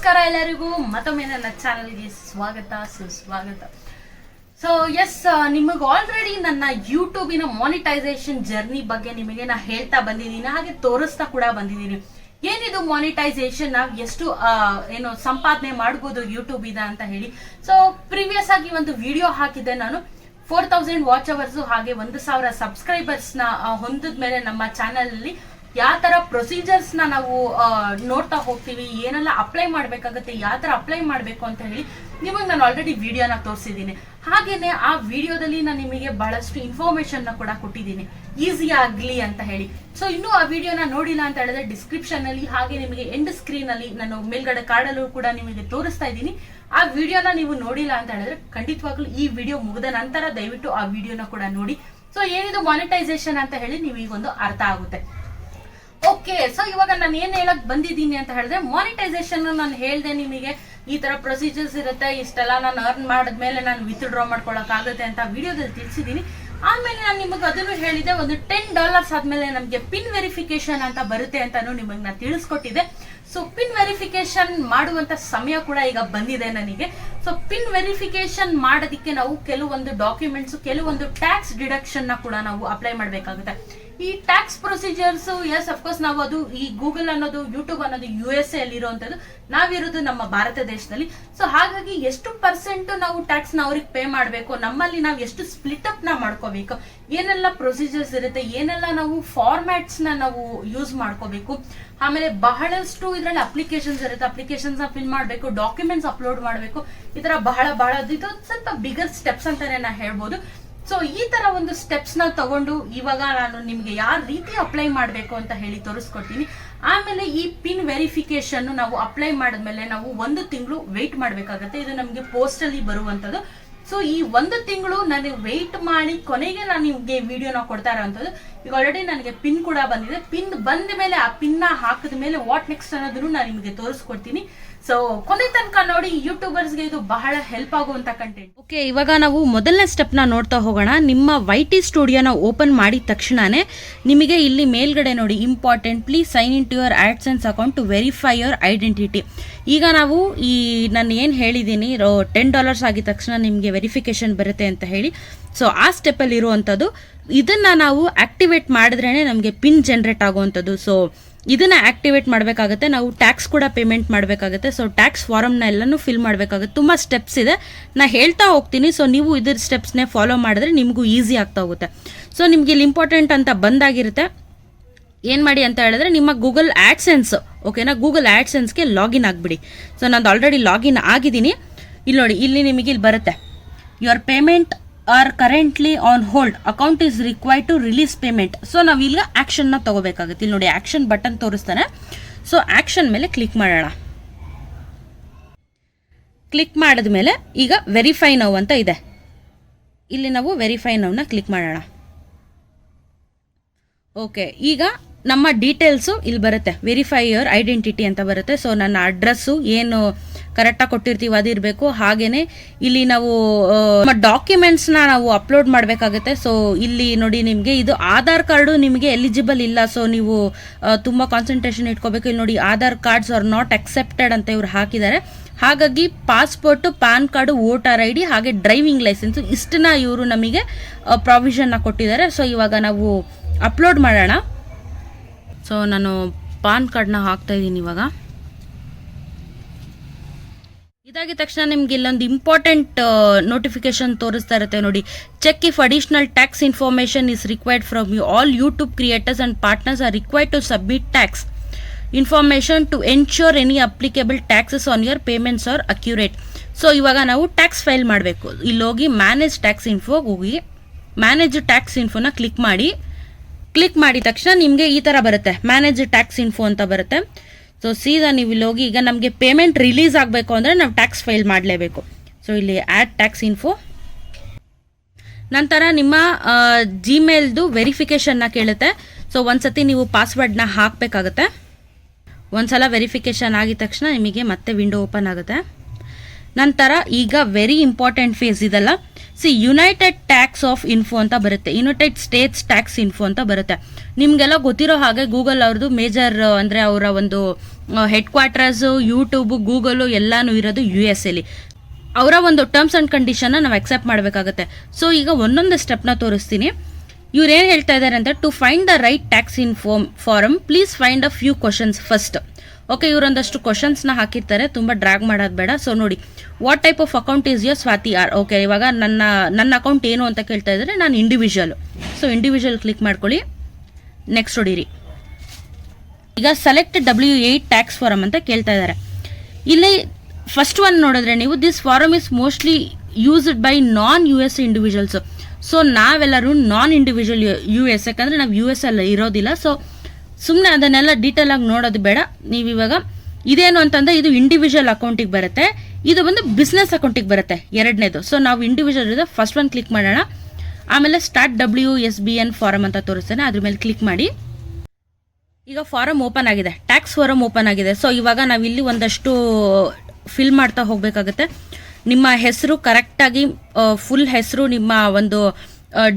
ನಮಸ್ಕಾರ ಎಲ್ಲರಿಗೂ ಮತ್ತೊಮ್ಮೆ ನನ್ನ ಚಾನಲ್ಗೆ ಸ್ವಾಗತ ಸುಸ್ವಾಗತ. ಸೊ ಎಸ್, ನಿಮಗೆ ಆಲ್ರೆಡಿ ನನ್ನ ಯೂಟ್ಯೂಬಿನ ಮಾನಿಟೈಸೇಷನ್ ಜರ್ನಿ ಬಗ್ಗೆ ನಿಮಗೆ ನಾ ಹೇಳ್ತಾ ಬಂದಿದ್ದೀನಿ, ಹಾಗೆ ತೋರಿಸ್ತಾ ಕೂಡ ಬಂದಿದ್ದೀನಿ. ಏನಿದು ಮಾನಿಟೈಸೇಷನ್, ನಾವು ಎಷ್ಟು ಏನು ಸಂಪಾದನೆ ಮಾಡಬಹುದು ಯೂಟ್ಯೂಬ್ ಇಂದ ಅಂತ ಹೇಳಿ. ಸೊ ಪ್ರೀವಿಯಸ್ ಆಗಿ ಒಂದು ವಿಡಿಯೋ ಹಾಕಿದ್ದೆ ನಾನು. 4000 ವಾಚ್ ಅವರ್ಸ್ ಹಾಗೆ 1000 ಸಬ್ಸ್ಕ್ರೈಬರ್ಸ್ ನ ಹೊಂದಿದ ಮೇಲೆ ನಮ್ಮ ಚಾನೆಲ್ ಅಲ್ಲಿ ಯಾವ ತರ ಪ್ರೊಸೀಜರ್ಸ್ ನಾವು ನೋಡ್ತಾ ಹೋಗ್ತೀವಿ, ಏನೆಲ್ಲ ಅಪ್ಲೈ ಮಾಡ್ಬೇಕಾಗತ್ತೆ, ಯಾವ ತರ ಅಪ್ಲೈ ಮಾಡ್ಬೇಕು ಅಂತ ಹೇಳಿ ನಿಮಗೆ ನಾನು ಆಲ್ರೆಡಿ ವಿಡಿಯೋನ ತೋರಿಸಿದ್ದೀನಿ. ಹಾಗೇನೆ ಆ ವಿಡಿಯೋದಲ್ಲಿ ನಾನು ನಿಮಗೆ ಬಹಳಷ್ಟು ಇನ್ಫಾರ್ಮೇಶನ್ ನ ಕೂಡ ಕೊಟ್ಟಿದ್ದೀನಿ, ಈಸಿ ಆಗ್ಲಿ ಅಂತ ಹೇಳಿ. ಸೊ ಇನ್ನೂ ಆ ವಿಡಿಯೋನ ನೋಡಿಲ್ಲ ಅಂತ ಹೇಳಿದ್ರೆ ಡಿಸ್ಕ್ರಿಪ್ಷನ್ ಅಲ್ಲಿ ಹಾಗೆ ನಿಮಗೆ ಎಂಡ್ ಸ್ಕ್ರೀನ್ ಅಲ್ಲಿ ನಾನು ಮೇಲ್ಗಡೆ ಕಾರ್ಡಲ್ಲೂ ಕೂಡ ನಿಮಗೆ ತೋರಿಸ್ತಾ ಇದ್ದೀನಿ. ಆ ವಿಡಿಯೋನ ನೀವು ನೋಡಿಲ್ಲ ಅಂತ ಹೇಳಿದ್ರೆ ಖಂಡಿತವಾಗ್ಲೂ ಈ ವಿಡಿಯೋ ಮುಗಿದ ನಂತರ ದಯವಿಟ್ಟು ಆ ವಿಡಿಯೋನ ಕೂಡ ನೋಡಿ. ಸೊ ಏನಿದು ಮಾನಿಟೈಸೇಷನ್ ಅಂತ ಹೇಳಿ ನಿಮಗೊಂದು ಅರ್ಥ ಆಗುತ್ತೆ. ಓಕೆ, ಸೊ ಇವಾಗ ನಾನು ಏನ್ ಹೇಳಕ್ ಬಂದಿದ್ದೀನಿ ಅಂತ ಹೇಳಿದ್ರೆ, ಮಾನಿಟೈಸೇಷನ್ ನಾನು ಹೇಳ್ದೆ ನಿಮಗೆ ಈ ತರ ಪ್ರೊಸೀಜರ್ಸ್ ಇರುತ್ತೆ, ಇಷ್ಟೆಲ್ಲ ನಾನು ಅರ್ನ್ ಮಾಡಿದ್ಮೇಲೆ ನಾನು ವಿತ್ಡ್ರಾ ಮಾಡ್ಕೊಳಕ್ ಆಗುತ್ತೆ ಅಂತ ವಿಡಿಯೋದಲ್ಲಿ ತಿಳಿಸಿದೀನಿ. ಆಮೇಲೆ ನಾನು ನಿಮಗೆ ಅದನ್ನು ಹೇಳಿದೆ, ಒಂದು $10 ಆದ್ಮೇಲೆ ನಮಗೆ ಪಿನ್ ವೆರಿಫಿಕೇಶನ್ ಅಂತ ಬರುತ್ತೆ ಅಂತಾನು ನಿಮಗೆ ನಾನು ತಿಳಿಸ್ಕೊಟ್ಟಿದ್ದೆ. ಸೊ ಪಿನ್ ವೆರಿಫಿಕೇಶನ್ ಮಾಡುವಂತ ಸಮಯ ಕೂಡ ಈಗ ಬಂದಿದೆ ನನಗೆ. ಸೊ ಪಿನ್ ವೆರಿಫಿಕೇಶನ್ ಮಾಡೋದಕ್ಕೆ ನಾವು ಕೆಲವೊಂದು ಡಾಕ್ಯುಮೆಂಟ್ಸ್, ಕೆಲವೊಂದು ಟ್ಯಾಕ್ಸ್ ಡಿಡಕ್ಷನ್ ನ ಕೂಡ ನಾವು ಅಪ್ಲೈ ಮಾಡ್ಬೇಕಾಗುತ್ತೆ. ಈ ಟ್ಯಾಕ್ಸ್ ಪ್ರೊಸೀಜರ್ಸ್, ಎಸ್ ಅಫ್ಕೋರ್ಸ್ ನಾವು ಅದು ಈ ಗೂಗಲ್ ಅನ್ನೋದು, ಯೂಟ್ಯೂಬ್ ಅನ್ನೋದು USA ಅಲ್ಲಿ ಇರುವಂತದ್ದು, ನಾವಿರೋದು ನಮ್ಮ ಭಾರತ ದೇಶದಲ್ಲಿ. ಸೊ ಹಾಗಾಗಿ ಎಷ್ಟು ಪರ್ಸೆಂಟ್ ನಾವು ಟ್ಯಾಕ್ಸ್ ನ ಅವ್ರಿಗೆ ಪೇ ಮಾಡಬೇಕು, ನಮ್ಮಲ್ಲಿ ನಾವು ಎಷ್ಟು ಸ್ಪ್ಲಿಟ್ ಅಪ್ ನ ಮಾಡ್ಕೋಬೇಕು, ಏನೆಲ್ಲ ಪ್ರೊಸೀಜರ್ಸ್ ಇರುತ್ತೆ, ಏನೆಲ್ಲ ನಾವು ಫಾರ್ಮ್ಯಾಟ್ಸ್ ನ ನಾವು ಯೂಸ್ ಮಾಡ್ಕೋಬೇಕು. ಆಮೇಲೆ ಬಹಳಷ್ಟು ಇದ್ರಲ್ಲಿ ಅಪ್ಲಿಕೇಶನ್ಸ್ ಇರುತ್ತೆ, ಅಪ್ಲಿಕೇಶನ್ಸ್ ನ ಫಿಲ್ ಮಾಡಬೇಕು, ಡಾಕ್ಯುಮೆಂಟ್ಸ್ ಅಪ್ಲೋಡ್ ಮಾಡಬೇಕು. ಈ ತರ ಬಹಳ ಇದು ಸ್ವಲ್ಪ ಬಿಗರ್ ಸ್ಟೆಪ್ಸ್ ಅಂತಾನೆ ನಾ ಹೇಳ್ಬೋದು. ಸೊ ಈ ತರ ಒಂದು ಸ್ಟೆಪ್ಸ್ ನ ತಗೊಂಡು ಇವಾಗ ನಾನು ನಿಮ್ಗೆ ಯಾವ ರೀತಿ ಅಪ್ಲೈ ಮಾಡ್ಬೇಕು ಅಂತ ಹೇಳಿ ತೋರಿಸ್ಕೊಡ್ತೀನಿ. ಆಮೇಲೆ ಈ ಪಿನ್ ವೆರಿಫಿಕೇಶನ್ ನಾವು ಅಪ್ಲೈ ಮಾಡಿದ್ಮೇಲೆ ನಾವು 1 ತಿಂಗಳು ವೆಯ್ಟ್ ಮಾಡ್ಬೇಕಾಗತ್ತೆ. ಇದು ನಮ್ಗೆ ಪೋಸ್ಟ್ ಅಲ್ಲಿ ಬರುವಂತದ್ದು. ಸೊ ಈ 1 ತಿಂಗಳು ನನಗೆ ವೆಯ್ಟ್ ಮಾಡಿ ಕೊನೆಗೆ ನಾನು ನಿಮ್ಗೆ ವಿಡಿಯೋನ ಕೊಡ್ತಾ ಇರೋವಂಥದ್ದು. ಈಗ ಆಲ್ರೆಡಿ ನನಗೆ ಪಿನ್ ಕೂಡ ಬಂದಿದೆ. ಪಿನ್ ಬಂದ ಮೇಲೆ ಆ ಪಿನ್ ನ ಹಾಕಿದ ಮೇಲೆ ವಾಟ್ ನೆಕ್ಸ್ಟ್ ಅನ್ನೋದನ್ನು ನಾನು ನಿಮಗೆ ತೋರಿಸ್ಕೊಡ್ತೀನಿ. ಸೊ ಕೊನೆ ತನಕ ನೋಡಿ, ಯೂಟ್ಯೂಬರ್ಸ್ ಗೆ ಇದು ಬಹಳ ಹೆಲ್ಪ್ ಆಗುವಂತ ಕಂಟೆಂಟ್. ಓಕೆ, ಇವಾಗ ನಾವು ಮೊದಲನೇ ಸ್ಟೆಪ್ ನ ನೋಡ್ತಾ ಹೋಗೋಣ. ನಿಮ್ಮ YT ಸ್ಟುಡಿಯೋನ ಓಪನ್ ಮಾಡಿದ ತಕ್ಷಣನೇ ನಿಮಗೆ ಇಲ್ಲಿ ಮೇಲ್ಗಡೆ ನೋಡಿ, important, please sign in to your AdSense account to verify your identity. ಈಗ ನಾವು ನಾನು ಏನು ಹೇಳಿದ್ದೀನಿ, $10 ಆಗಿದ ತಕ್ಷಣ ನಿಮಗೆ ವೆರಿಫಿಕೇಶನ್ ಬರುತ್ತೆ ಅಂತ ಹೇಳಿ. ಸೊ ಆ ಸ್ಟೆಪ್ ಅಲ್ಲಿ ಇರುವಂತದ್ದು, ಇದನ್ನ ನಾವು ಆಕ್ಟಿವೇಟ್ ಮಾಡಿದ್ರೇನೆ ನಮಗೆ ಪಿನ್ ಜನರೇಟ್ ಆಗುವಂಥದ್ದು. ಸೊ ಇದನ್ನ ಆಕ್ಟಿವೇಟ್ ಮಾಡಬೇಕಾಗುತ್ತೆ. ನಾವು ಟ್ಯಾಕ್ಸ್ ಕೂಡ ಪೇಮೆಂಟ್ ಮಾಡಬೇಕಾಗುತ್ತೆ. ಸೊ ಟ್ಯಾಕ್ಸ್ ಫಾರಮ್ನ ಎಲ್ಲನೂ ಫಿಲ್ ಮಾಡಬೇಕಾಗುತ್ತೆ. ತುಂಬ ಸ್ಟೆಪ್ಸ್ ಇದೆ, ನಾ ಹೇಳ್ತಾ ಹೋಗ್ತೀನಿ. ಸೊ ನೀವು ಇದ್ರ ಸ್ಟೆಪ್ಸ್ನೇ ಫಾಲೋ ಮಾಡಿದ್ರೆ ನಿಮಗೂ ಈಸಿ ಆಗ್ತಾ ಹೋಗುತ್ತೆ. ಸೊ ನಿಮ್ಗೆ ಇಲ್ಲಿ ಇಂಪಾರ್ಟೆಂಟ್ ಅಂತ ಬಂದಾಗಿರುತ್ತೆ. ಏನು ಮಾಡಿ ಅಂತ ಹೇಳಿದ್ರೆ, ನಿಮ್ಮ ಗೂಗಲ್ ಆಡ್ಸೆನ್ಸ್, ಓಕೆನಾ, ಗೂಗಲ್ ಆಡ್ಸೆನ್ಸ್ಗೆ ಲಾಗಿನ್ ಆಗಿಬಿಡಿ. ಸೊ ನಾನು ಆಲ್ರೆಡಿ ಲಾಗಿನ್ ಆಗಿದ್ದೀನಿ. ಇಲ್ಲಿ ನೋಡಿ, ಇಲ್ಲಿ ನಿಮಗೆ ಇಲ್ಲಿ ಬರುತ್ತೆ, your payment are currently on hold, account is required to release payment. So ನಾವೀಗ ಆಕ್ಷನ್ನ ತಗೋಬೇಕಾಗುತ್ತೆ. ಇಲ್ಲಿ ನೋಡಿ, ಆಕ್ಷನ್ ಬಟನ್ ತೋರಿಸ್ತಾನೆ. ಸೊ ಆಕ್ಷನ್ ಮೇಲೆ ಕ್ಲಿಕ್ ಮಾಡೋಣ. ಕ್ಲಿಕ್ ಮಾಡಿದ್ಮೇಲೆ ಈಗ ವೆರಿಫೈ ನೌ ಅಂತ ಇದೆ. ಇಲ್ಲಿ ನಾವು ವೆರಿಫೈ ನೌನ ಕ್ಲಿಕ್ ಮಾಡೋಣ. ಓಕೆ, ಈಗ ನಮ್ಮ ಡೀಟೇಲ್ಸು ಇಲ್ಲಿ ಬರುತ್ತೆ, ವೆರಿಫೈ ಯುವರ್ ಐಡೆಂಟಿಟಿ ಅಂತ ಬರುತ್ತೆ. ಸೊ ನನ್ನ ಅಡ್ರೆಸ್ಸು ಏನು ಕರೆಕ್ಟಾಗಿ ಕೊಟ್ಟಿರ್ತೀವಿ ಅದಿರಬೇಕು. ಹಾಗೇನೆ ಇಲ್ಲಿ ನಾವು ನಮ್ಮ ಡಾಕ್ಯುಮೆಂಟ್ಸ್ನ ನಾವು ಅಪ್ಲೋಡ್ ಮಾಡಬೇಕಾಗುತ್ತೆ. ಸೊ ಇಲ್ಲಿ ನೋಡಿ, ನಿಮಗೆ ಇದು ಆಧಾರ್ ಕಾರ್ಡು ನಿಮಗೆ ಎಲಿಜಿಬಲ್ ಇಲ್ಲ. ಸೊ ನೀವು ತುಂಬ ಕಾನ್ಸಂಟ್ರೇಷನ್ ಇಟ್ಕೋಬೇಕು. ಇಲ್ಲಿ ನೋಡಿ, Aadhaar cards are not accepted ಅಂತ ಇವ್ರು ಹಾಕಿದ್ದಾರೆ. ಹಾಗಾಗಿ passport, PAN card, voter ID ಹಾಗೆ ಡ್ರೈವಿಂಗ್ ಲೈಸೆನ್ಸು ಇಷ್ಟನ್ನ ಇವರು ನಮಗೆ ಪ್ರಾವಿಷನ್ನ ಕೊಟ್ಟಿದ್ದಾರೆ. ಸೊ ಇವಾಗ ನಾವು ಅಪ್ಲೋಡ್ ಮಾಡೋಣ. ಸೊ ನಾನು ಪಾನ್ ಕಾರ್ಡ್ನ ಹಾಕ್ತಾ ಇದ್ದೀನಿ ಇವಾಗ. ಇದಾಗಿದ ತಕ್ಷಣ ನಿಮ್ಗೆ ಇಲ್ಲೊಂದು ಇಂಪಾರ್ಟೆಂಟ್ ನೋಟಿಫಿಕೇಶನ್ ತೋರಿಸ್ತಾ ಇರುತ್ತೆ ನೋಡಿ, check if additional tax information is required from you. All YouTube creators and partners are required to submit tax information to ensure any applicable taxes on your payments are accurate. So ಇವಾಗ ನಾವು tax file ಮಾಡಬೇಕು. ಇಲ್ಲಿ ಹೋಗಿ manage tax ಇನ್ಫೋಗೆ ಹೋಗಿ manage tax ಇನ್ಫೋನ click ಮಾಡಿ. Click ಮಾಡಿದ ತಕ್ಷಣ ನಿಮಗೆ ಈ ಥರ ಬರುತ್ತೆ, ಮ್ಯಾನೇಜ್ ಟ್ಯಾಕ್ಸ್ ಇನ್ಫೋ ಅಂತ ಬರುತ್ತೆ. ಸೊ ಸೀದಾ ನೀವು ಇಲ್ಲಿ ಹೋಗಿ, ಈಗ ನಮಗೆ ಪೇಮೆಂಟ್ ರಿಲೀಸ್ ಆಗಬೇಕು ಅಂದರೆ ನಾವು ಟ್ಯಾಕ್ಸ್ ಫೈಲ್ ಮಾಡಲೇಬೇಕು. ಸೊ ಇಲ್ಲಿ ಆ್ಯಡ್ ಟ್ಯಾಕ್ಸ್ ಇನ್ಫೋ. ನಂತರ ನಿಮ್ಮ ಜಿಮೇಲ್ದು ವೆರಿಫಿಕೇಷನ್ನ ಕೇಳುತ್ತೆ. ಸೊ ಒಂದ್ಸತಿ ನೀವು ಪಾಸ್ವರ್ಡ್ನ ಹಾಕಬೇಕಾಗುತ್ತೆ. ಒಂದ್ಸಲ ವೆರಿಫಿಕೇಷನ್ ಆಗಿದ ತಕ್ಷಣ ನಿಮಗೆ ಮತ್ತೆ ವಿಂಡೋ ಓಪನ್ ಆಗುತ್ತೆ. ನಂತರ ಈಗ ವೆರಿ ಇಂಪಾರ್ಟೆಂಟ್ ಫೇಸ್ ಇದೆಲ್ಲ. ಯುನೈಟೆಡ್ ಟ್ಯಾಕ್ಸ್ ಆಫ್ ಇನ್ಫೋ ಅಂತ ಬರುತ್ತೆ, ಯುನೈಟೆಡ್ ಸ್ಟೇಟ್ಸ್ ಟ್ಯಾಕ್ಸ್ ಇನ್ಫೋ ಅಂತ ಬರುತ್ತೆ. ನಿಮಗೆಲ್ಲ ಗೊತ್ತಿರೋ ಹಾಗೆ ಗೂಗಲ್ ಅವ್ರದ್ದು ಮೇಜರ್ ಅಂದರೆ ಅವರ ಒಂದು ಹೆಡ್ ಕ್ವಾರ್ಟರ್ಸು, ಯೂಟ್ಯೂಬು, ಗೂಗಲು ಎಲ್ಲನೂ ಇರೋದು USA. ಅವರ ಒಂದು ಟರ್ಮ್ಸ್ ಆ್ಯಂಡ್ ಕಂಡೀಷನ್ನ ನಾವು ಅಕ್ಸೆಪ್ಟ್ ಮಾಡಬೇಕಾಗುತ್ತೆ. ಸೊ ಈಗ ಒಂದೊಂದು ಸ್ಟೆಪ್ನ ತೋರಿಸ್ತೀನಿ. ಇವ್ರು ಏನು ಹೇಳ್ತಾ ಇದ್ದಾರೆ ಅಂತ, to find the right tax in form please find a few questions first. Okay, ಇವರೊಂದಷ್ಟು ಕ್ವಶನ್ಸ್ನ ಹಾಕಿರ್ತಾರೆ, ತುಂಬ ಡ್ರ್ಯಾಗ್ ಮಾಡೋದು ಬೇಡ. ಸೊ ನೋಡಿ, what type of account is your Swati R. Okay, ಇವಾಗ ನನ್ನ ಅಕೌಂಟ್ ಏನು ಅಂತ ಕೇಳ್ತಾ ಇದ್ದಾರೆ, ನಾನು ಇಂಡಿವಿಜುವಲ್. ಸೊ ಇಂಡಿವಿಜುವಲ್ ಕ್ಲಿಕ್ ಮಾಡ್ಕೊಳ್ಳಿ, ನೆಕ್ಸ್ಟ್ ಹೊಡೀರಿ. ಈಗ ಸೆಲೆಕ್ಟ್ W8 ಟ್ಯಾಕ್ಸ್ ಫಾರಮ್ ಅಂತ ಕೇಳ್ತಾ ಇದ್ದಾರೆ. ಇಲ್ಲಿ ಫಸ್ಟ್ ಒನ್ ನೋಡಿದ್ರೆ ನೀವು, this form is mostly used by non US individuals. So ನಾವೆಲ್ಲರೂ ನಾನ್ ಇಂಡಿವಿಜುವಲ್ US, ಯಾಕಂದರೆ ನಾವು US ಅಲ್ಲಿ ಇರೋದಿಲ್ಲ. ಸೊ ಸುಮ್ಮನೆ ಅದನ್ನೆಲ್ಲ ಡೀಟೇಲ್ ಆಗಿ ನೋಡೋದು ಬೇಡ. ನೀವು ಇವಾಗ ಇದೇನು ಅಂತಂದರೆ, ಇದು ಇಂಡಿವಿಜುವಲ್ ಅಕೌಂಟಿಗೆ ಬರುತ್ತೆ, ಇದು ಬಂದು ಬಿಸ್ನೆಸ್ ಅಕೌಂಟಿಗೆ ಬರುತ್ತೆ ಎರಡನೇದು. ಸೊ ನಾವು ಇಂಡಿವಿಜುವಲ್ ಇದೆ, ಫಸ್ಟ್ ಒನ್ ಕ್ಲಿಕ್ ಮಾಡೋಣ. ಆಮೇಲೆ ಸ್ಟಾರ್ಟ್ WSBN ಫಾರಮ್ ಅಂತ ತೋರಿಸ್ತಾನೆ, ಅದ್ರ ಮೇಲೆ ಕ್ಲಿಕ್ ಮಾಡಿ. ಈಗ ಫಾರಮ್ ಓಪನ್ ಆಗಿದೆ, ಟ್ಯಾಕ್ಸ್ ಫಾರಮ್ ಓಪನ್ ಆಗಿದೆ. ಸೊ ಇವಾಗ ನಾವು ಇಲ್ಲಿ ಒಂದಷ್ಟು ಫಿಲ್ ಮಾಡ್ತಾ ಹೋಗಬೇಕಾಗುತ್ತೆ. ನಿಮ್ಮ ಹೆಸರು ಕರೆಕ್ಟಾಗಿ, ಫುಲ್ ಹೆಸರು, ನಿಮ್ಮ ಒಂದು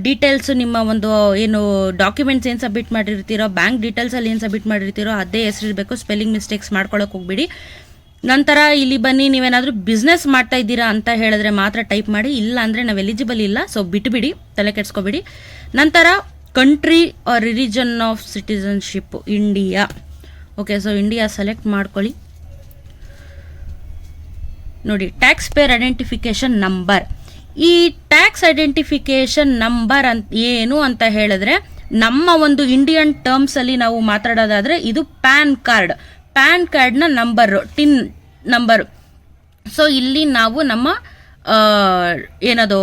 ಡೀಟೇಲ್ಸು, ನಿಮ್ಮ ಒಂದು ಏನು ಡಾಕ್ಯುಮೆಂಟ್ಸ್ ಏನು ಸಬ್ಮಿಟ್ ಮಾಡಿರ್ತೀರೋ, ಬ್ಯಾಂಕ್ ಡೀಟೇಲ್ಸಲ್ಲಿ ಏನು ಸಬ್ಮಿಟ್ ಮಾಡಿರ್ತೀರೋ ಅದೇ ಹೆಸರು ಇರಬೇಕು. ಸ್ಪೆಲ್ಲಿಂಗ್ ಮಿಸ್ಟೇಕ್ಸ್ ಮಾಡ್ಕೊಳಕ್ಕೆ ಹೋಗ್ಬಿಡಿ. ನಂತರ ಇಲ್ಲಿ ಬನ್ನಿ, ನೀವೇನಾದರೂ ಬಿಸ್ನೆಸ್ ಮಾಡ್ತಾ ಇದ್ದೀರಾ ಅಂತ ಹೇಳಿದ್ರೆ ಮಾತ್ರ ಟೈಪ್ ಮಾಡಿ, ಇಲ್ಲ ಅಂದರೆ ನಾವು ಎಲಿಜಿಬಲ್ ಇಲ್ಲ, ಸೊ ಬಿಟ್ಬಿಡಿ, ತಲೆ ಕೆಡ್ಸ್ಕೊಬಿಡಿ. ನಂತರ country or region of citizenship India. Okay, so India select ಮಾಡ್ಕೊಳ್ಳಿ. ನೋಡಿ, ಟ್ಯಾಕ್ಸ್ ಪೇರ್ ಐಡೆಂಟಿಫಿಕೇಶನ್ ನಂಬರ್. ಈ ಟ್ಯಾಕ್ಸ್ ಐಡೆಂಟಿಫಿಕೇಶನ್ ನಂಬರ್ ಅಂತ ಏನು ಅಂತ ಹೇಳಿದ್ರೆ, ನಮ್ಮ ಒಂದು ಇಂಡಿಯನ್ ಟರ್ಮ್ಸಲ್ಲಿ ನಾವು ಮಾತಾಡೋದಾದರೆ ಇದು ಪ್ಯಾನ್ ಕಾರ್ಡ್ನ ನಂಬರು, ಟಿನ್ ನಂಬರು. ಸೊ ಇಲ್ಲಿ ನಾವು ನಮ್ಮ ಏನದು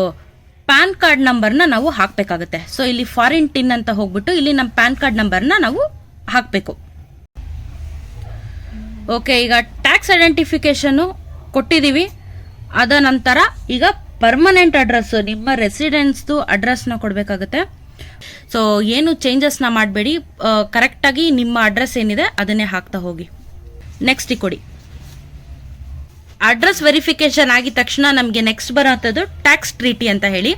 ಪ್ಯಾನ್ ಕಾರ್ಡ್ ನಂಬರ್ನ ನಾವು ಹಾಕಬೇಕಾಗುತ್ತೆ. ಸೊ ಇಲ್ಲಿ ಫಾರಿನ್ ಟಿನ್ ಅಂತ ಹೋಗ್ಬಿಟ್ಟು ಇಲ್ಲಿ ನಮ್ಮ ಪ್ಯಾನ್ ಕಾರ್ಡ್ ನಂಬರ್ನ ನಾವು ಹಾಕಬೇಕು. ಓಕೆ, ಈಗ ಟ್ಯಾಕ್ಸ್ ಐಡೆಂಟಿಫಿಕೇಶನು ಕೊಟ್ಟಿದ್ದೀವಿ. ಅದ ನಂತರ ಈಗ ಪರ್ಮನೆಂಟ್ ಅಡ್ರೆಸ್, ನಿಮ್ಮ ರೆಸಿಡೆನ್ಸ್ದು ಅಡ್ರೆಸ್ನ ಕೊಡಬೇಕಾಗುತ್ತೆ. ಸೊ ಏನು ಚೇಂಜಸ್ನ ಮಾಡಬೇಡಿ, ಕರೆಕ್ಟಾಗಿ ನಿಮ್ಮ ಅಡ್ರೆಸ್ ಏನಿದೆ ಅದನ್ನೇ ಹಾಕ್ತಾ ಹೋಗಿ. ನೆಕ್ಸ್ಟ್ ಕೊಡಿ. ಅಡ್ರೆಸ್ ವೆರಿಫಿಕೇಶನ್ ಆಗಿದ ತಕ್ಷಣ ನಮಗೆ ನೆಕ್ಸ್ಟ್ ಬರೋಂಥದ್ದು ಟ್ಯಾಕ್ಸ್ ಟ್ರೀಟಿ ಅಂತ ಹೇಳಿ.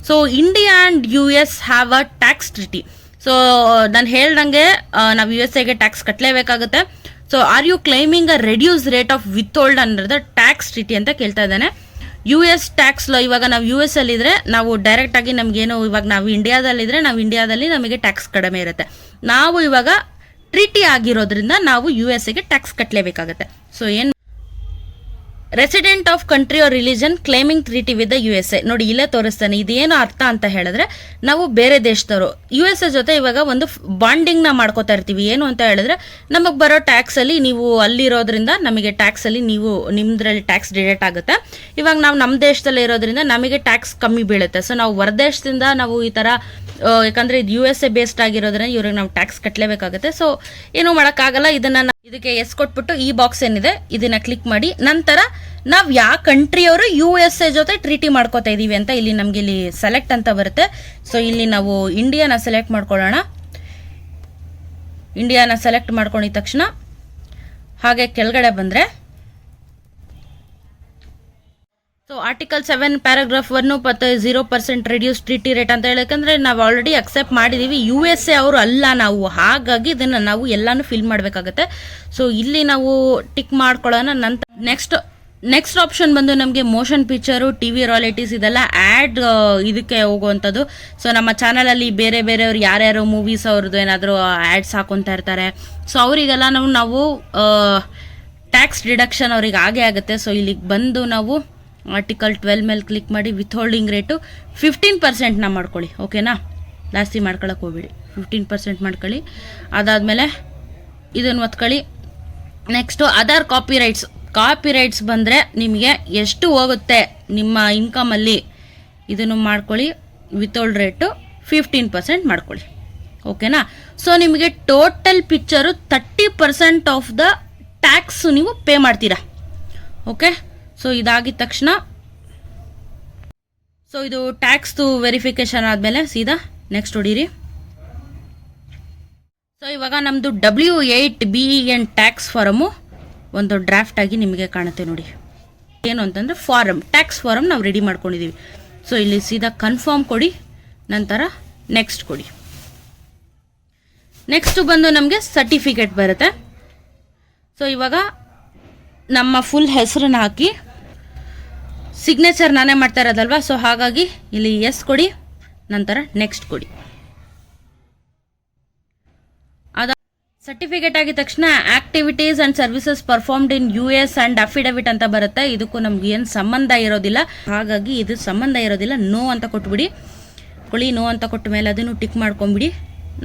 So India and US have a tax treaty. So ನಾನು ಹೇಳ್ದಂಗೆ ನಾವು USA ಟ್ಯಾಕ್ಸ್ ಕಟ್ಟಲೇಬೇಕಾಗುತ್ತೆ. So are you claiming a reduce rate of withhold ಅನ್ನೋದು ಟ್ಯಾಕ್ಸ್ ಟ್ರೀಟಿ ಅಂತ ಕೇಳ್ತಾ ಇದ್ದಾನೆ. US ಟ್ಯಾಕ್ಸ್ ಲಾ, ಇವಾಗ ನಾವು US ಅಲ್ಲಿದ್ರೆ ನಾವು ಡೈರೆಕ್ಟಾಗಿ ನಮಗೇನು, ಇವಾಗ ನಾವು ಇಂಡಿಯಾದಲ್ಲಿದ್ದರೆ ನಾವು ಇಂಡಿಯಾದಲ್ಲಿ ನಮಗೆ ಟ್ಯಾಕ್ಸ್ ಕಡಿಮೆ ಇರುತ್ತೆ. ನಾವು ಇವಾಗ ಟ್ರೀಟಿ ಆಗಿರೋದ್ರಿಂದ ನಾವು USA ಟ್ಯಾಕ್ಸ್ ಕಟ್ಟಲೇಬೇಕಾಗುತ್ತೆ. ಸೊ ಏನು, resident of country or region claiming treaty with the USA. ನೋಡಿ, ಇಲ್ಲೇ ತೋರಿಸ್ತಾನೆ. ಇದೇನು ಅರ್ಥ ಅಂತ ಹೇಳಿದ್ರೆ, ನಾವು ಬೇರೆ ದೇಶದವರು USA ಜೊತೆ ಇವಾಗ ಒಂದು ಬಾಂಡಿಂಗ್ನ ಮಾಡ್ಕೋತಾ ಇರ್ತೀವಿ. ಏನು ಅಂತ ಹೇಳಿದ್ರೆ, ನಮಗೆ ಬರೋ ಟ್ಯಾಕ್ಸಲ್ಲಿ ನೀವು ಅಲ್ಲಿರೋದ್ರಿಂದ ನಮಗೆ ಟ್ಯಾಕ್ಸಲ್ಲಿ ನೀವು ನಿಮ್ಮದ್ರಲ್ಲಿ ಟ್ಯಾಕ್ಸ್ ಡಿಡಕ್ಟ್ ಆಗುತ್ತೆ. ಇವಾಗ ನಾವು ನಮ್ಮ ದೇಶದಲ್ಲಿ ಇರೋದ್ರಿಂದ ನಮಗೆ ಟ್ಯಾಕ್ಸ್ ಕಮ್ಮಿ ಬೀಳುತ್ತೆ. ಸೊ ನಾವು ಹೊರದೇಶದಿಂದ ನಾವು ಈ ಥರ, ಯಾಕಂದರೆ ಇದು USA ಬೇಸ್ಡ್ ಆಗಿರೋದ್ರಿಂದ ಇವ್ರಿಗೆ ನಾವು ಟ್ಯಾಕ್ಸ್ ಕಟ್ಟಲೇಬೇಕಾಗುತ್ತೆ. ಸೊ ಏನೂ ಮಾಡೋಕ್ಕಾಗಲ್ಲ. ಇದಕ್ಕೆ ಎಸ್ ಕೊಟ್ಬಿಟ್ಟು ಈ ಬಾಕ್ಸ್ ಏನಿದೆ ಇದನ್ನ ಕ್ಲಿಕ್ ಮಾಡಿ. ನಂತರ ನಾವು ಯಾವ ಕಂಟ್ರಿಯವರು USA ಜೊತೆ ಟ್ರೀಟಿ ಮಾಡ್ಕೋತಾ ಇದ್ದೀವಿ ಅಂತ ಇಲ್ಲಿ ನಮಗೆ ಇಲ್ಲಿ ಸೆಲೆಕ್ಟ್ ಅಂತ ಬರುತ್ತೆ. ಸೊ ಇಲ್ಲಿ ನಾವು ಇಂಡಿಯಾನ ಸೆಲೆಕ್ಟ್ ಮಾಡ್ಕೊಳ್ಳೋಣ. ಇಂಡಿಯಾನ ಸೆಲೆಕ್ಟ್ ಮಾಡ್ಕೊಂಡಿದ ತಕ್ಷಣ ಹಾಗೆ ಕೆಳಗಡೆ ಬಂದರೆ, ಸೊ ಆರ್ಟಿಕಲ್ 7 ಪ್ಯಾರಾಗ್ರಾಫ್ 1 ಮತ್ತು 0% ರಿಡ್ಯೂಸ್ ಟ್ರೀಟಿ ರೇಟ್ ಅಂತ ಹೇಳಬೇಕಂದ್ರೆ ನಾವು ಆಲ್ರೆಡಿ ಅಕ್ಸೆಪ್ಟ್ ಮಾಡಿದ್ದೀವಿ. USA ಅವರು ಅಲ್ಲ ನಾವು, ಹಾಗಾಗಿ ಇದನ್ನು ನಾವು ಎಲ್ಲಾನು ಫಿಲ್ ಮಾಡಬೇಕಾಗತ್ತೆ. ಸೊ ಇಲ್ಲಿ ನಾವು ಟಿಕ್ ಮಾಡ್ಕೊಳ್ಳೋಣ. ನಂತರ ನೆಕ್ಸ್ಟ್ ಆಪ್ಷನ್ ಬಂದು ನಮಗೆ ಮೋಷನ್ ಪಿಕ್ಚರು, TV ರಾಯಲ್ಟೀಸ್, ಇದೆಲ್ಲ ಆ್ಯಡ್ ಇದಕ್ಕೆ ಹೋಗುವಂಥದ್ದು. ಸೊ ನಮ್ಮ ಚಾನಲಲ್ಲಿ ಬೇರೆಯವ್ರು ಯಾರ್ಯಾರು ಮೂವೀಸ್ ಅವ್ರದ್ದು ಏನಾದರೂ ಆ್ಯಡ್ಸ್ ಹಾಕೊತಾ ಇರ್ತಾರೆ. ಸೊ ಅವರಿಗೆಲ್ಲ ನಾವು ಟ್ಯಾಕ್ಸ್ ಡಿಡಕ್ಷನ್ ಅವ್ರಿಗೆ ಆಗೇ ಆಗುತ್ತೆ. ಸೊ ಇಲ್ಲಿಗೆ ಬಂದು ನಾವು ಆರ್ಟಿಕಲ್ 12 ಮೇಲೆ ಕ್ಲಿಕ್ ಮಾಡಿ ವಿತ್ ಹೋಲ್ಡಿಂಗ್ ರೇಟು 15% ಮಾಡ್ಕೊಳ್ಳಿ. ಓಕೆನಾ, ಜಾಸ್ತಿ ಮಾಡ್ಕೊಳಕ್ಕೆ ಹೋಗ್ಬಿಡಿ, 15% ಮಾಡ್ಕೊಳ್ಳಿ. ಅದಾದಮೇಲೆ ಇದನ್ನು ಒತ್ಕೊಳ್ಳಿ. ನೆಕ್ಸ್ಟು ಅದರ್ ಕಾಪಿರೈಟ್ಸ್ ಬಂದರೆ ನಿಮಗೆ ಎಷ್ಟು ಹೋಗುತ್ತೆ ನಿಮ್ಮ ಇನ್ಕಮಲ್ಲಿ ಇದನ್ನು ಮಾಡ್ಕೊಳ್ಳಿ. ವಿತ್ ಹೋಲ್ಡ್ ರೇಟು 15% ಮಾಡ್ಕೊಳ್ಳಿ. ಓಕೆನಾ. ಸೊ ನಿಮಗೆ total picture 30% of the tax ನೀವು ಪೇ ಮಾಡ್ತೀರಾ. ಓಕೆ, ಸೊ ಇದಾಗಿದ ತಕ್ಷಣ, ಸೊ ಇದು ಟ್ಯಾಕ್ಸ್ದು ವೆರಿಫಿಕೇಶನ್ ಆದಮೇಲೆ ಸೀದಾ ನೆಕ್ಸ್ಟ್ ಹೊಡೀರಿ. ಸೊ ಇವಾಗ ನಮ್ಮದು W8BEN ಟ್ಯಾಕ್ಸ್ ಫಾರಮು ಒಂದು ಡ್ರಾಫ್ಟ್ ಆಗಿ ನಿಮಗೆ ಕಾಣುತ್ತೆ ನೋಡಿ. ಏನು ಅಂತಂದರೆ ಟ್ಯಾಕ್ಸ್ ಫಾರಮ್ ನಾವು ರೆಡಿ ಮಾಡ್ಕೊಂಡಿದ್ದೀವಿ. ಸೊ ಇಲ್ಲಿ ಸೀದಾ ಕನ್ಫರ್ಮ್ ಕೊಡಿ, ನಂತರ ನೆಕ್ಸ್ಟ್ ಕೊಡಿ. ನೆಕ್ಸ್ಟು ಬಂದು ನಮಗೆ ಸರ್ಟಿಫಿಕೇಟ್ ಬರುತ್ತೆ. ಸೊ ಇವಾಗ ನಮ್ಮ ಫುಲ್ ಹೆಸರನ್ನ ಹಾಕಿ ಸಿಗ್ನೇಚರ್ ನಾನೇ ಮಾಡ್ತಾ ಇರೋದಲ್ವಾ, ಸೊ ಹಾಗಾಗಿ ಇಲ್ಲಿ ಎಸ್ ಕೊಡಿ, ನಂತರ ನೆಕ್ಸ್ಟ್ ಕೊಡಿ. ಸರ್ಟಿಫಿಕೇಟ್ ಆಗಿದ ತಕ್ಷಣ activities and services performed in US and affidavit ಅಂತ ಬರುತ್ತೆ. ಇದಕ್ಕೂ ನಮ್ಗೆ ಏನು ಸಂಬಂಧ ಇರೋದಿಲ್ಲ, ಹಾಗಾಗಿ ಇದು ಸಂಬಂಧ ಇರೋದಿಲ್ಲ. ನೋ ಅಂತ ಕೊಟ್ಬಿಡಿ. ನೋ ಅಂತ ಕೊಟ್ಟ ಮೇಲೆ ಅದನ್ನು ಟಿಕ್ ಮಾಡ್ಕೊಂಬಿಡಿ.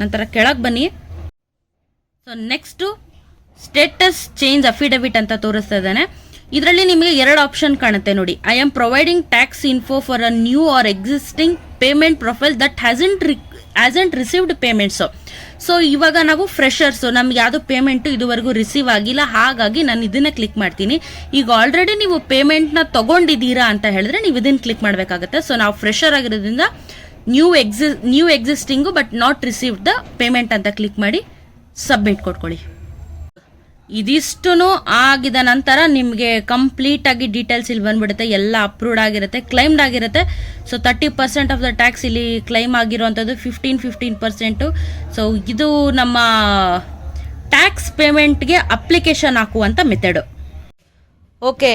ನಂತರ ಕೆಳಗೆ ಬನ್ನಿ. So next status change affidavit ಅಂತ ತೋರಿಸ್ತಾ ಇದ್ದಾನೆ. ಇದರಲ್ಲಿ ನಿಮಗೆ 2 ಆಪ್ಷನ್ ಕಾಣುತ್ತೆ ನೋಡಿ. I am providing tax info for a new or existing payment profile that hasn't received payments. So ಇವಾಗ ನಾವು ಫ್ರೆಷರ್ಸು, ನಮ್ಗೆ ಯಾವುದು ಪೇಮೆಂಟು ಇದುವರೆಗೂ ರಿಸೀವ್ ಆಗಿಲ್ಲ, ಹಾಗಾಗಿ ನಾನು ಇದನ್ನ ಕ್ಲಿಕ್ ಮಾಡ್ತೀನಿ. ಈಗ ಆಲ್ರೆಡಿ ನೀವು ಪೇಮೆಂಟ್ನ ತಗೊಂಡಿದ್ದೀರಾ ಅಂತ ಹೇಳಿದ್ರೆ ನೀವು ಇದನ್ನ ಕ್ಲಿಕ್ ಮಾಡಬೇಕಾಗುತ್ತೆ. ಸೊ ನಾವು ಫ್ರೆಷರ್ ಆಗಿರೋದ್ರಿಂದ new existing but not received the payment ಅಂತ ಕ್ಲಿಕ್ ಮಾಡಿ ಸಬ್ಮಿಟ್ ಕೊಟ್ಕೊಳ್ಳಿ. ಇದಿಷ್ಟು ಆಗಿದ ನಂತರ ನಿಮಗೆ ಕಂಪ್ಲೀಟ್ ಆಗಿ ಡೀಟೇಲ್ಸ್ ಇಲ್ಲಿ ಬಂದ್ಬಿಡುತ್ತೆ. ಎಲ್ಲ ಅಪ್ರೂವ್ಡ್ ಆಗಿರುತ್ತೆ, ಕ್ಲೈಮ್ಡ್ ಆಗಿರುತ್ತೆ. ಸೊ 30% ಆಫ್ ದ ಟ್ಯಾಕ್ಸ್ ಇಲ್ಲಿ ಕ್ಲೈಮ್ ಆಗಿರುವಂಥದ್ದು, 15%. ಸೊ ಇದು ನಮ್ಮ ಟ್ಯಾಕ್ಸ್ ಪೇಮೆಂಟ್ಗೆ ಅಪ್ಲಿಕೇಶನ್ ಹಾಕುವಂಥ ಮೆಥಡು. ಓಕೆ,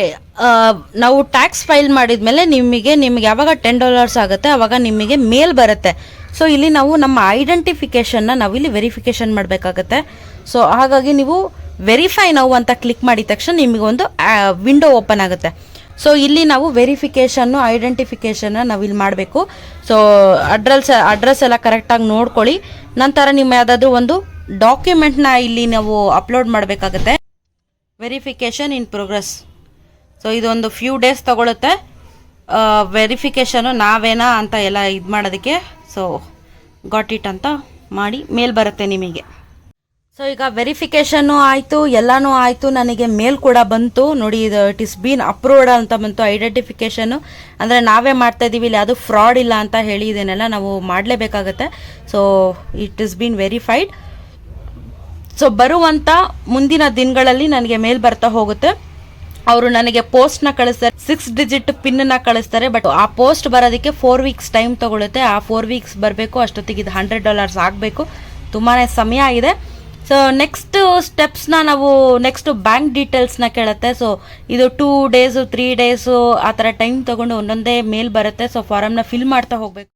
ನಾವು ಟ್ಯಾಕ್ಸ್ ಫೈಲ್ ಮಾಡಿದ್ಮೇಲೆ ನಿಮಗೆ ಯಾವಾಗ $10 ಆಗುತ್ತೆ ಆವಾಗ ನಿಮಗೆ ಮೇಲ್ ಬರುತ್ತೆ. ಸೊ ಇಲ್ಲಿ ನಾವು ನಮ್ಮ ಐಡೆಂಟಿಫಿಕೇಷನ್ನ ನಾವಿಲ್ಲಿ ವೆರಿಫಿಕೇಷನ್ ಮಾಡಬೇಕಾಗತ್ತೆ. ಸೊ ಹಾಗಾಗಿ ನೀವು ವೆರಿಫೈ ನಾವು ಅಂತ ಕ್ಲಿಕ್ ಮಾಡಿದ ತಕ್ಷಣ ನಿಮಗೆ ಒಂದು ವಿಂಡೋ ಓಪನ್ ಆಗುತ್ತೆ. ಸೊ ಇಲ್ಲಿ ನಾವು ವೆರಿಫಿಕೇಷನ್ನು ಐಡೆಂಟಿಫಿಕೇಷನ್ನ ನಾವಿಲ್ಲಿ ಮಾಡಬೇಕು. ಸೊ ಅಡ್ರೆಸ್ ಎಲ್ಲ ಕರೆಕ್ಟಾಗಿ ನೋಡ್ಕೊಳ್ಳಿ. ನಂತರ ನಿಮ್ಮ ಯಾವುದಾದ್ರೂ ಒಂದು ಡಾಕ್ಯುಮೆಂಟ್ನ ಇಲ್ಲಿ ನಾವು ಅಪ್ಲೋಡ್ ಮಾಡಬೇಕಾಗತ್ತೆ. Verification in progress. ಸೊ ಇದೊಂದು ಫ್ಯೂ ಡೇಸ್ ತಗೊಳುತ್ತೆ ವೆರಿಫಿಕೇಷನು ನಾವೇನಾ ಅಂತ ಎಲ್ಲ ಇದು ಮಾಡೋದಕ್ಕೆ. ಸೊ ಗಾಟ್ ಇಟ್ ಅಂತ ಮಾಡಿ ಮೇಲ್ ಬರುತ್ತೆ ನಿಮಗೆ. ಸೊ ಈಗ ವೆರಿಫಿಕೇಷನ್ನು ಆಯಿತು, ಎಲ್ಲನೂ ಆಯಿತು, ನನಗೆ ಮೇಲ್ ಕೂಡ ಬಂತು ನೋಡಿ. ಇದು ಇಟ್ ಇಸ್ ಬೀನ್ ಅಪ್ರೂವ್ಡ್ ಅಂತ ಬಂತು. ಐಡೆಂಟಿಫಿಕೇಷನ್ನು ಅಂದರೆ ನಾವೇ ಮಾಡ್ತಾ ಇದ್ದೀವಿ, ಇಲ್ಲಿ ಅದು ಫ್ರಾಡ್ ಇಲ್ಲ ಅಂತ ಹೇಳಿ ಇದನ್ನೆಲ್ಲ ನಾವು ಮಾಡಲೇಬೇಕಾಗತ್ತೆ. So it is been verified. So ಬರುವಂಥ ಮುಂದಿನ ದಿನಗಳಲ್ಲಿ ನನಗೆ ಮೇಲ್ ಬರ್ತಾ ಹೋಗುತ್ತೆ. ಅವರು ನನಗೆ ಪೋಸ್ಟ್ನ ಕಳಿಸ್ತಾರೆ, 6 ಡಿಜಿಟ್ ಪಿನ್ನ ಕಳಿಸ್ತಾರೆ. ಬಟ್ ಆ ಪೋಸ್ಟ್ ಬರೋದಕ್ಕೆ 4 ವೀಕ್ಸ್ ಟೈಮ್ ತಗೊಳುತ್ತೆ. ಆ 4 ವೀಕ್ಸ್ ಬರಬೇಕು, ಅಷ್ಟೊತ್ತಿಗೆ ಇದು $100 ಆಗಬೇಕು. ತುಂಬಾ ಸಮಯ ಇದೆ. ಸೊ ನೆಕ್ಸ್ಟ್ ಸ್ಟೆಪ್ಸ್ನ ನಾವು ನೆಕ್ಸ್ಟ್ ಬ್ಯಾಂಕ್ ಡೀಟೇಲ್ಸ್ನ ಕೇಳುತ್ತೆ. ಸೊ ಇದು 2 ಡೇಸು 3 ಡೇಸು ಆ ಥರ ಟೈಮ್ ತೊಗೊಂಡು ಒಂದೊಂದೇ ಮೇಲ್ ಬರುತ್ತೆ. ಸೊ ಫಾರಮ್ನ ಫಿಲ್ ಮಾಡ್ತಾ ಹೋಗಬೇಕು.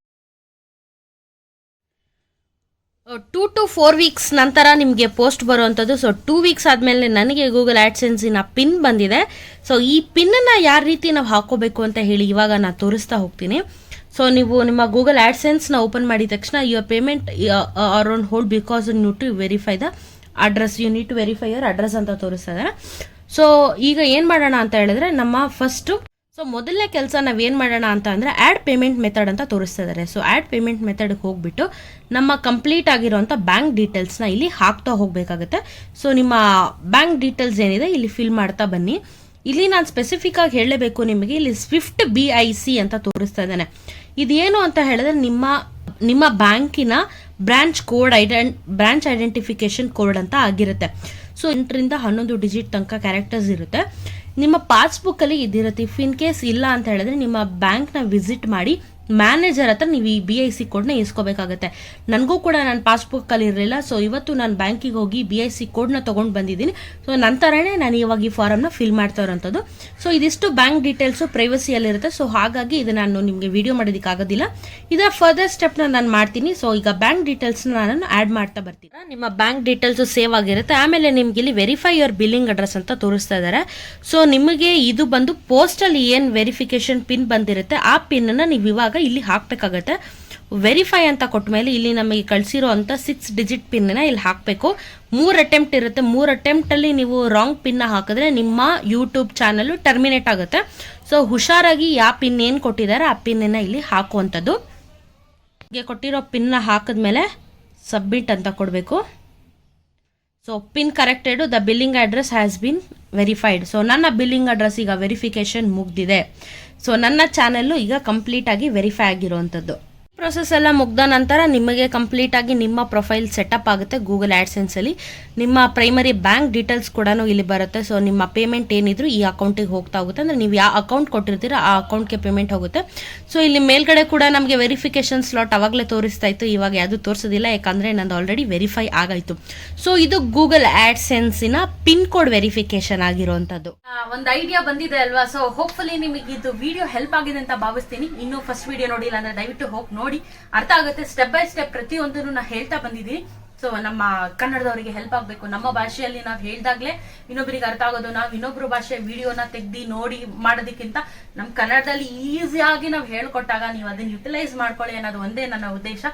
2 to 4 ವೀಕ್ಸ್ ನಂತರ ನಿಮಗೆ ಪೋಸ್ಟ್ ಬರುವಂಥದ್ದು. ಸೊ 2 ವೀಕ್ಸ್ ಆದಮೇಲೆ ನನಗೆ ಗೂಗಲ್ ಆ್ಯಡ್ಸೆನ್ಸಿನ ಪಿನ್ ಬಂದಿದೆ. ಸೊ ಈ ಪಿನ್ನನ್ನು ಯಾವ ರೀತಿ ನಾವು ಹಾಕೋಬೇಕು ಅಂತ ಹೇಳಿ ಇವಾಗ ನಾನು ತೋರಿಸ್ತಾ ಹೋಗ್ತೀನಿ. ಸೊ ನೀವು ನಿಮ್ಮ ಗೂಗಲ್ ಆ್ಯಡ್ಸೆನ್ಸ್ನ ಓಪನ್ ಮಾಡಿದ ತಕ್ಷಣ your payment are on hold because you need to verify the address, you need to verify your address ಅಂತ ತೋರಿಸ್ತಾ ಇದ್ದಾರೆ. ಸೊ ಈಗ ಏನು ಮಾಡೋಣ ಅಂತ ಹೇಳಿದ್ರೆ ನಮ್ಮ ಫಸ್ಟು ಮೊದಲನೇ ಕೆಲಸ ನಾವೇನು ಮಾಡೋಣ ಅಂತ ಅಂದರೆ ಆ್ಯಡ್ ಪೇಮೆಂಟ್ ಮೆಥಡ್ ಅಂತ ತೋರಿಸ್ತಾ ಇದ್ದಾರೆ. ಸೊ ಆ್ಯಡ್ ಪೇಮೆಂಟ್ ಮೆಥಡ್ಗೆ ಹೋಗ್ಬಿಟ್ಟು ನಮ್ಮ ಕಂಪ್ಲೀಟ್ ಆಗಿರೋಂಥ ಬ್ಯಾಂಕ್ ಡೀಟೇಲ್ಸ್ನ ಇಲ್ಲಿ ಹಾಕ್ತಾ ಹೋಗಬೇಕಾಗುತ್ತೆ. ಸೊ ನಿಮ್ಮ ಬ್ಯಾಂಕ್ ಡೀಟೇಲ್ಸ್ ಏನಿದೆ ಇಲ್ಲಿ ಫಿಲ್ ಮಾಡ್ತಾ ಬನ್ನಿ. ಇಲ್ಲಿ ನಾನು ಸ್ಪೆಸಿಫಿಕ್ ಆಗಿ ಹೇಳಲೇಬೇಕು ನಿಮಗೆ, ಇಲ್ಲಿ ಸ್ವಿಫ್ಟ್ BIC ಅಂತ ತೋರಿಸ್ತಾ ಇದ್ದಾನೆ. ಇದೇನು ಅಂತ ಹೇಳಿದ್ರೆ ನಿಮ್ಮ ಬ್ಯಾಂಕಿನ ಬ್ರಾಂಚ್ ಐಡೆಂಟಿಫಿಕೇಶನ್ ಕೋಡ್ ಅಂತ ಆಗಿರುತ್ತೆ. ಸೊ 8 ರಿಂದ 11 ಡಿಜಿಟ್ ತನಕ ಕ್ಯಾರೆಕ್ಟರ್ಸ್ ಇರುತ್ತೆ. ನಿಮ್ಮ ಪಾಸ್ಬುಕ್ಕಲ್ಲಿ ಇದಿರುತ್ತೆ. ಇಫ್ ಇನ್ ಕೇಸ್ ಇಲ್ಲ ಅಂತ ಹೇಳಿದ್ರೆ ನಿಮ್ಮ ಬ್ಯಾಂಕ್ನ ವಿಸಿಟ್ ಮಾಡಿ ಮ್ಯಾನೇಜರ್ ಹತ್ರ ನೀವು ಈ BIC ಕೋಡ್ನ ಇಸ್ಕೋಬೇಕಾಗುತ್ತೆ. ನನಗೂ ಕೂಡ ನನ್ನ ಪಾಸ್ಬುಕ್ಕಲ್ಲಿ ಇರಲಿಲ್ಲ. ಸೊ ಇವತ್ತು ನಾನು ಬ್ಯಾಂಕಿಗೆ ಹೋಗಿ BIC ಕೋಡ್ನ ತೊಗೊಂಡು ಬಂದಿದ್ದೀನಿ. ಸೊ ನಂತರನೇ ನಾನು ಇವಾಗ ಈ ಫಾರಮ್ನ ಫಿಲ್ ಮಾಡ್ತಾ ಇರೋಂಥದ್ದು. ಸೊ ಇದಿಷ್ಟು ಬ್ಯಾಂಕ್ ಡೀಟೇಲ್ಸು ಪ್ರೈವಸಿಯಲ್ಲಿರುತ್ತೆ. ಸೊ ಹಾಗಾಗಿ ಇದು ನಾನು ನಿಮಗೆ ವಿಡಿಯೋ ಮಾಡೋದಕ್ಕಾಗೋದಿಲ್ಲ. ಇದರ ಫರ್ದರ್ ಸ್ಟೆಪ್ನ ನಾನು ಮಾಡ್ತೀನಿ. ಸೊ ಈಗ ಬ್ಯಾಂಕ್ ಡೀಟೇಲ್ಸ್ನ ನಾನು ಆ್ಯಡ್ ಮಾಡ್ತಾ ಬರ್ತೀನಿ. ನಿಮ್ಮ ಬ್ಯಾಂಕ್ ಡೀಟೇಲ್ಸು ಸೇವ್ ಆಗಿರುತ್ತೆ. ಆಮೇಲೆ ನಿಮ್ಗೆ ಇಲ್ಲಿ ವೆರಿಫೈ ಯುವರ್ ಬಿಲ್ಲಿಂಗ್ ಅಡ್ರೆಸ್ ಅಂತ ತೋರಿಸ್ತಾ ಇದ್ದಾರೆ. ಸೊ ನಿಮಗೆ ಇದು ಬಂದು ಪೋಸ್ಟಲ್ಲಿ ಏನು ವೆರಿಫಿಕೇಶನ್ ಪಿನ್ ಬಂದಿರುತ್ತೆ ಆ ಪಿನ್ನನ್ನು ನೀವು ಇವಾಗ ಇಲ್ಲಿ ಹಾಕಬೇಕಾಗತ್ತೆ. ವೆರಿಫೈ ಅಂತ ಕೊಟ್ಟ ಮೇಲೆ ಇಲ್ಲಿ ನಮಗೆ ಕಳಿಸಿರೋ ಅಂತ 6 ಡಿಜಿಟ್ ಪಿನ್ನ ಇಲ್ಲಿ ಹಾಕಬೇಕು. 3 ಅಟೆಂಪ್ಟ್ ಇರುತ್ತೆ. 3 ಅಟೆಂಪ್ಟಲ್ಲಿ ನೀವು ರಾಂಗ್ ಪಿನ್ನ ಹಾಕಿದ್ರೆ ನಿಮ್ಮ ಯೂಟ್ಯೂಬ್ ಚಾನಲ್ ಟರ್ಮಿನೇಟ್ ಆಗುತ್ತೆ. ಸೊ ಹುಷಾರಾಗಿ ಯಾವ ಪಿನ್ ಏನು ಕೊಟ್ಟಿದ್ದಾರೆ ಆ ಪಿನ್ನ ಇಲ್ಲಿ ಹಾಕುವಂಥದ್ದು. ಹೀಗೆ ಕೊಟ್ಟಿರೋ ಪಿನ್ನ ಹಾಕಿದ್ಮೇಲೆ ಸಬ್ಮಿಟ್ ಅಂತ ಕೊಡಬೇಕು. So pin corrected, the billing address has been verified. So ನನ್ನ ಬಿಲ್ಲಿಂಗ್ ಅಡ್ರೆಸ್ ಈಗ ವೆರಿಫಿಕೇಶನ್ ಮುಗ್ದಿದೆ. ಸೊ ನನ್ನ ಚಾನಲ್ಲು ಈಗ ಕಂಪ್ಲೀಟ್ ಆಗಿ ವೆರಿಫೈ ಆಗಿರುವಂಥದ್ದು. ಪ್ರೊಸೆಸ್ ಎಲ್ಲ ಮುಗ್ದ ನಂತರ ನಿಮಗೆ ಕಂಪ್ಲೀಟ್ ಆಗಿ ನಿಮ್ಮ ಪ್ರೊಫೈಲ್ ಸೆಟಪ್ ಆಗುತ್ತೆ ಗೂಗಲ್ ಆಡ್ಸೆನ್ಸ್ ಅಲ್ಲಿ. ನಿಮ್ಮ ಪ್ರೈಮರಿ ಬ್ಯಾಂಕ್ ಡೀಟೇಲ್ಸ್ ಕೂಡ ಇಲ್ಲಿ ಬರುತ್ತೆ. ಸೊ ನಿಮ್ಮ ಪೇಮೆಂಟ್ ಏನಿದ್ರು ಈ ಅಕೌಂಟಿಗೆ ಹೋಗ್ತಾ ಹೋಗುತ್ತೆ. ಅಂದರೆ ನೀವು ಯಾವ ಅಕೌಂಟ್ ಕೊಟ್ಟಿರ್ತೀರ ಆ ಅಕೌಂಟ್ಗೆ ಪೇಮೆಂಟ್ ಹೋಗುತ್ತೆ. ಸೊ ಇಲ್ಲಿ ಮೇಲ್ಗಡೆ ಕೂಡ ನಮಗೆ ವೆರಿಫಿಕೇಶನ್ ಸ್ಲಾಟ್ ಅವಾಗಲೇ ತೋರಿಸ್ತಾ ಇತ್ತು, ಇವಾಗ ಯಾವುದು ತೋರಿಸೋದಿಲ್ಲ, ಯಾಕಂದರೆ ನಂದು ಆಲ್ರೆಡಿ ವೆರಿಫೈ ಆಗಾಯಿತು. ಸೊ ಇದು ಗೂಗಲ್ ಆಡ್ಸೆನ್ಸಿನ ಪಿನ್ ಕೋಡ್ ವೆರಿಫಿಕೇಶನ್ ಆಗಿರುವಂಥದ್ದು. ಒಂದು ಐಡಿಯಾ ಬಂದಿದೆ ಅಲ್ವಾ? ಸೊ ಹೋಪ್ಫುಲಿ ನಿಮಗೆ ಇದು ವಿಡಿಯೋ ಹೆಲ್ಪ್ ಆಗಿದೆ ಅಂತ ಭಾವಿಸ್ತೀನಿ. ಇನ್ನು ಫಸ್ಟ್ ವಿಡಿಯೋ ನೋಡಿಲ್ಲ ಅಂದರೆ ದಯವಿಟ್ಟು ಹೋಗಿ ನೋಡಿ, ಅರ್ಥ ಆಗುತ್ತೆ. ಸ್ಟೆಪ್ ಬೈ ಸ್ಟೆಪ್ ಪ್ರತಿಯೊಂದನ್ನು ನಾ ಹೇಳ್ತಾ ಬಂದಿದ್ದೀನಿ. ಸೊ ನಮ್ಮ ಕನ್ನಡದವರಿಗೆ ಹೆಲ್ಪ್ ಆಗಬೇಕು. ನಮ್ಮ ಭಾಷೆಯಲ್ಲಿ ನಾವು ಹೇಳ್ದಾಗ್ಲೇ ಇನ್ನೊಬ್ಬರಿಗೆ ಅರ್ಥ ಆಗೋದು. ನಾವು ಇನ್ನೊಬ್ರು ಭಾಷೆ ವಿಡಿಯೋನ ತೆಗ್ದು ನೋಡಿ ಮಾಡೋದಕ್ಕಿಂತ ನಮ್ಮ ಕನ್ನಡದಲ್ಲಿ ಈಸಿಯಾಗಿ ನಾವು ಹೇಳ್ಕೊಟ್ಟಾಗ ನೀವು ಅದನ್ನ ಯುಟಿಲೈಸ್ ಮಾಡ್ಕೊಳ್ಳಿ ಅನ್ನೋದು ಒಂದೇ ನನ್ನ ಉದ್ದೇಶ.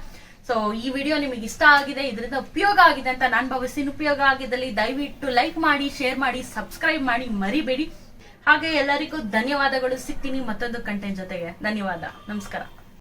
ಸೊ ಈ ವಿಡಿಯೋ ನಿಮಗೆ ಇಷ್ಟ ಆಗಿದೆ, ಇದರಿಂದ ಉಪಯೋಗ ಆಗಿದೆ ಅಂತ ನಾನು ಭಾವಿಸ್ತೀನಿ. ಉಪಯೋಗ ಆಗಿದ್ದಲ್ಲಿ ದಯವಿಟ್ಟು ಲೈಕ್ ಮಾಡಿ, ಶೇರ್ ಮಾಡಿ, ಸಬ್ಸ್ಕ್ರೈಬ್ ಮಾಡಿ ಮರಿಬೇಡಿ. ಹಾಗೆ ಎಲ್ಲರಿಗೂ ಧನ್ಯವಾದಗಳು. ಸಿಗ್ತೀನಿ ಮತ್ತೊಂದು ಕಂಟೆಂಟ್ ಜೊತೆಗೆ. ಧನ್ಯವಾದ, ನಮಸ್ಕಾರ.